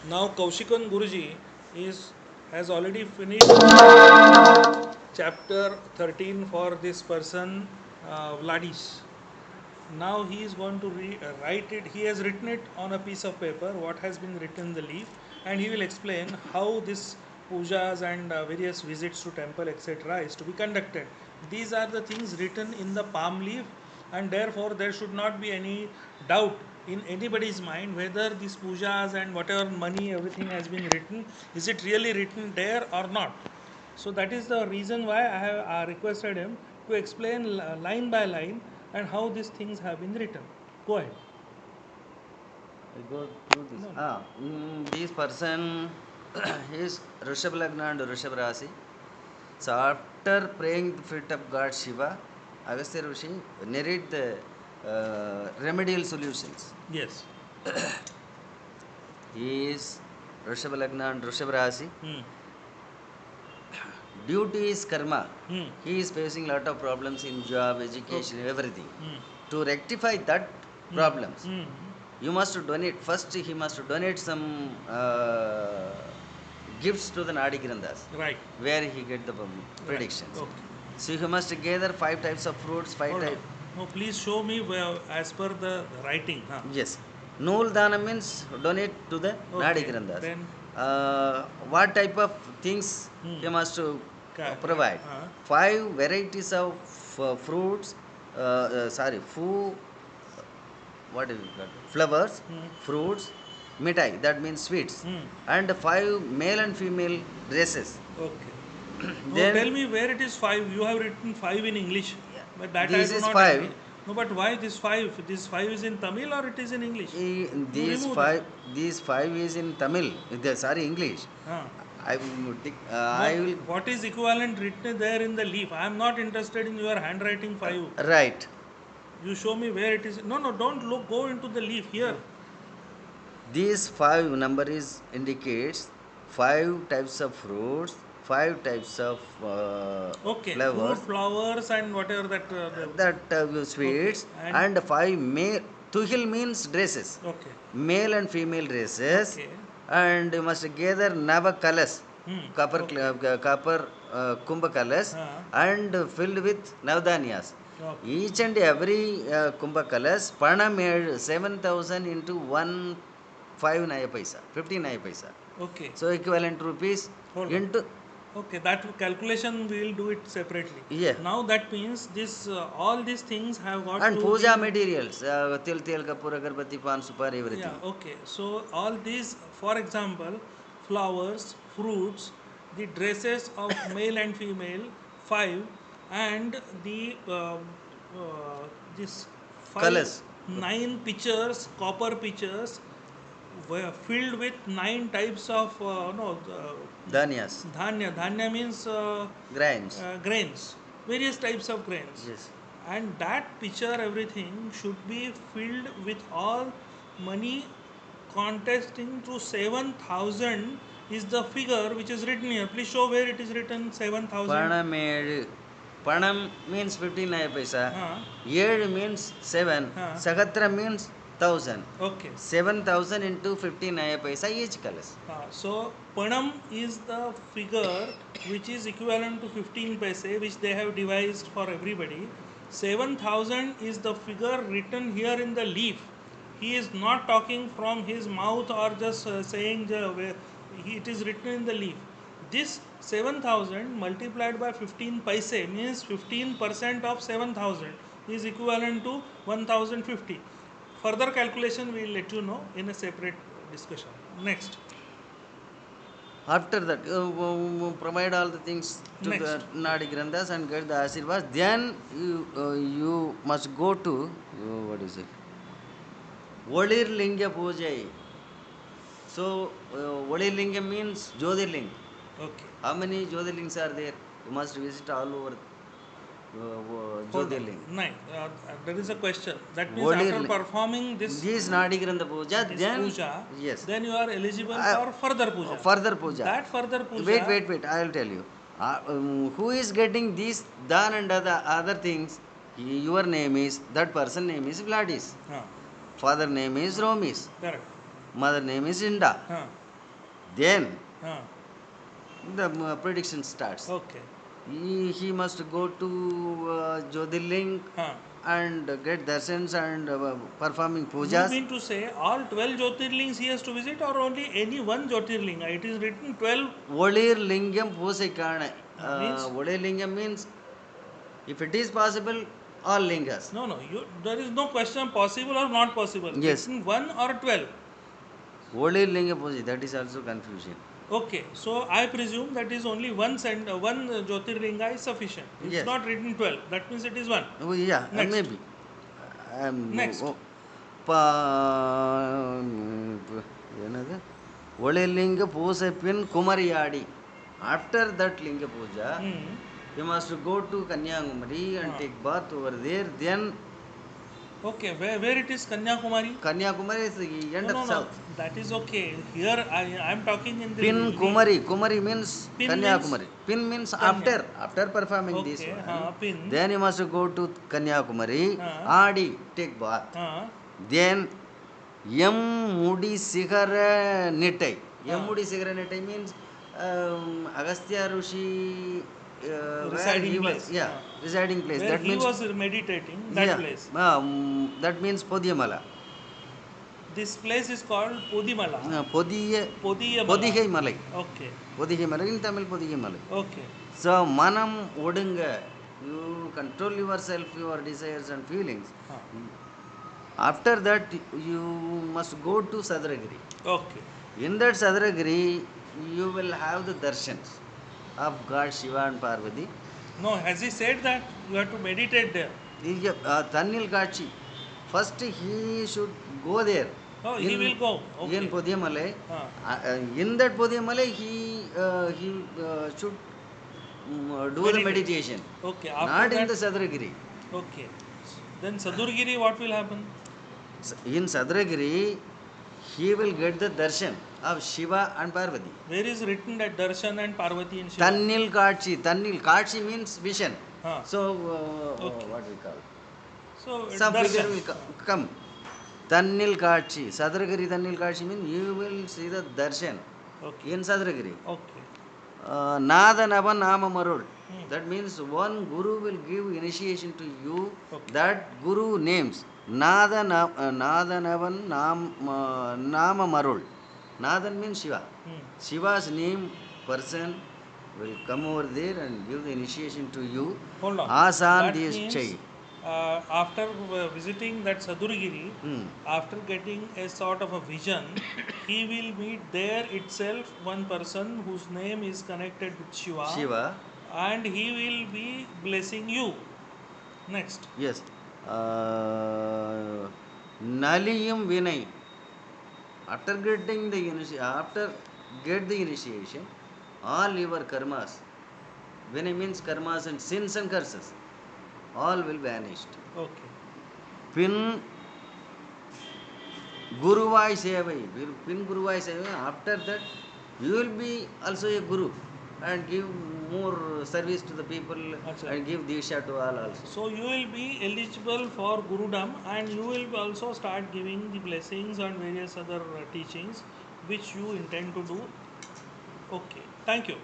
Now Kaushikan Guruji is has already finished chapter 13 for this person Vladish. Now he is going to write it. He has written it on a piece of paper, what has been written in the leaf, and he will explain how this pujas and various visits to temple etc. is to be conducted. These are the things written in the palm leaf, and therefore there should not be any doubt in anybody's mind whether these pujas and whatever money everything has been written, is it really written there or not. So that is the reason why I have requested him to explain line by line and how these things have been written. Go ahead. I go through this. No, no. This person is Rishabh Lagna and Rishabh Rasi. So after praying the feet of God Shiva, Agastya Rishi narrate the remedial solutions. Yes. He is Rishabh Lagna and Rishabh Rasi. Hmm. Duty is karma. Hmm. He is facing lot of problems in job, education, Okay. everything. Hmm. To rectify that Hmm. problems, Hmm. you must donate. First, he must donate some gifts to the Nadi Granthas, Right. where he get the Right. predictions. Okay. So he must gather 5 types of fruits, five Hold on. type. No, please show me where, as per the writing. Huh? Yes, Nool Dana means donate to the Nadi Okay. Granthas. Then. What type of things Hmm. he must to Right. provide? 5 varieties of fruits. Sorry, food. What is it called? Flowers, Hmm. fruits, mitai, that means sweets, Hmm. and 5 male and female dresses. Okay. No, tell Then me where it is five. You have written five in English, but that I this do is not five. agree. No, but why this five? This five is in Tamil or it is in English? You These remove that. five, these five is in Tamil. Sorry, English. Huh. I No, will what is equivalent written there in the leaf? I am not interested in your handwriting five. write. You show me where it is. No, no, don't look. Go into the leaf here. These five number is indicates 5 types of fruits, 5 types of Okay, fruit, flowers, flowers, and whatever that. that Okay, sweets, and and 5 male. Tuhil means dresses, okay, male and female dresses, okay. and you must gather nava colors, Hmm. copper, Okay. copper kumbha colors, Huh. and filled with navdanyas. Okay. Each and every kumbha colors, pana made 7,000 into 1 5 naya paisa, 15 naya paisa. Okay. So equivalent rupees Hold on. into, Okay, that calculation we will do it separately. yeah. Now that means this all these things have got And to be. puja materials, til, kapur, agarbatti, pan, supar, Yeah, everything. okay. So all these, for example, flowers, fruits, the dresses of male and female, five, and the this five, Colors, nine pitchers, copper pitchers, were filled with nine types of no dhanyas, dhanya. Dhanya means grains. grains, various types of grains, Yes. and that pitcher everything should be filled with all money contesting to 7,000 is the figure which is written here. Please show where it is written 7,000. Panam, Panam means 15 naya paisa. Uh, Yed means 7. uh, Sagatra means 1,000. okay. 7,000 into 15 naya paisa each colors. So Panam is the figure which is equivalent to 15 paise, which they have devised for everybody. 7,000 is the figure written here in the leaf. He is not talking from his mouth or just saying it is written in the leaf. This 7,000 multiplied by 15 paise means 15% of 7,000 is equivalent to 1,050. Further calculation we will let you know in a separate discussion. Next. After that, provide all the things to the Next. Nadi Granthas and get the Ashirvas. Then you must go to, what is it? Volir Linga Puja. So, Volir means Jyotirlinga. Okay. How many Jyotirlings are there? You must visit all over Hold on. Jyotirling. Nine. There is a question. That means after Volir performing this Nadi Grantha Puja, this then, puja, yes, then you are eligible for further puja. further puja. That further Wait, puja. wait, wait, I will tell you. Who is getting these dan and other things? Your name is, that person name is Vladis. Huh, Father name is Romis. correct. Mother name is Inda. Huh, Then Huh. the prediction starts. Okay. He must go to Jyotirling Huh. and get darshans and performing You pujas. mean to say all 12 Jyotirlings he has to visit, or only any one Jyotirling? It is written 12. Olir Lingam Posaikana. Means? Olir Lingam means if it is possible, all lingas. No, no. There is no question possible or not possible. Yes. Written 1 or 12. Olir Lingam Posai, that is also confusion. Okay. So I presume that is only one Jyotirlinga is sufficient. It's Yes. not written 12. That means it is 1. Oh, yeah, Next. maybe. Next. ಏನದು ಒಳೆ ಲಿಂಗ ಪೂಜೆ pin ಕುಮರಿಯಾಡಿ. After that linga puja, Hmm. you must go to Kanyakumari and take bath over there. Then Okay. Where it is Kanyakumari? Kanyakumari is the end No, of no, no. south. That is okay. Here I am talking in the. Pin Kumari. Kumari means Pin Kanyakumari. Pin means Kanya. after performing this Okay. one. Pin. Then you must go to Kanyakumari. Adi, take bath. Then Yam Mudi Sigara Nitai. Yam Mudi Sigara Nitai means Agastya Rishi Residing where he place. was, residing place. Where That he means was meditating, that place. that means Podiyamala. This place is called Podimala. Podiyamala. Podigai Malai. Okay. Podigai Malai, in Tamil Podigai Malai. Okay. So Manam Odunga, you control yourself, your desires and feelings. After that, you must go to Sadragiri. Okay. In that Sadragiri, you will have the darshans of God Shiva and Parvati. No, has he said that you have to meditate there? Tannil Kachi. First, he should go there. Oh, he will go. Okay. In Podiyamalai. In that Podiyamalai, he should do the meditation. Okay. Not After in that, the Sadragiri. okay. Then Sadurgiri, what will happen? In Sadragiri, he will get the darshan of Shiva and Parvati. Where is written that Darshan and Parvati and Shiva? Tannil Kachi. Tannil Kachi means vision. So, Okay. what we call? So Some Darshan. figure will come. Tannil Kachi. Sadragiri Tannil Kachi means you will see the darshan Okay. in Sadragiri. Okay. Nada Nava Nama Marul. That means one guru will give initiation to you. Okay. That guru names Nada Navan Nama Marul. Nadan means Shiva. Shiva's name person will come over there and give the initiation to you. Hold on. Asan That Desh means, Chai. after visiting that Sadurgiri, after getting a sort of a vision, he will meet there itself one person whose name is connected with Shiva, and he will be blessing you. Next. Yes. Naliyam Vinay. After get the initiation, all your karmas, Vinay means karmas and sins and curses, all will vanish. Okay. Pin Guruvai Sevai. Pin Guruvai Sevai. After that, you will be also a guru and give more service to the people. Achha. And give Disha to all also. So you will be eligible for Gurudam, and you will also start giving the blessings and various other teachings which you intend to do. Okay. Thank you.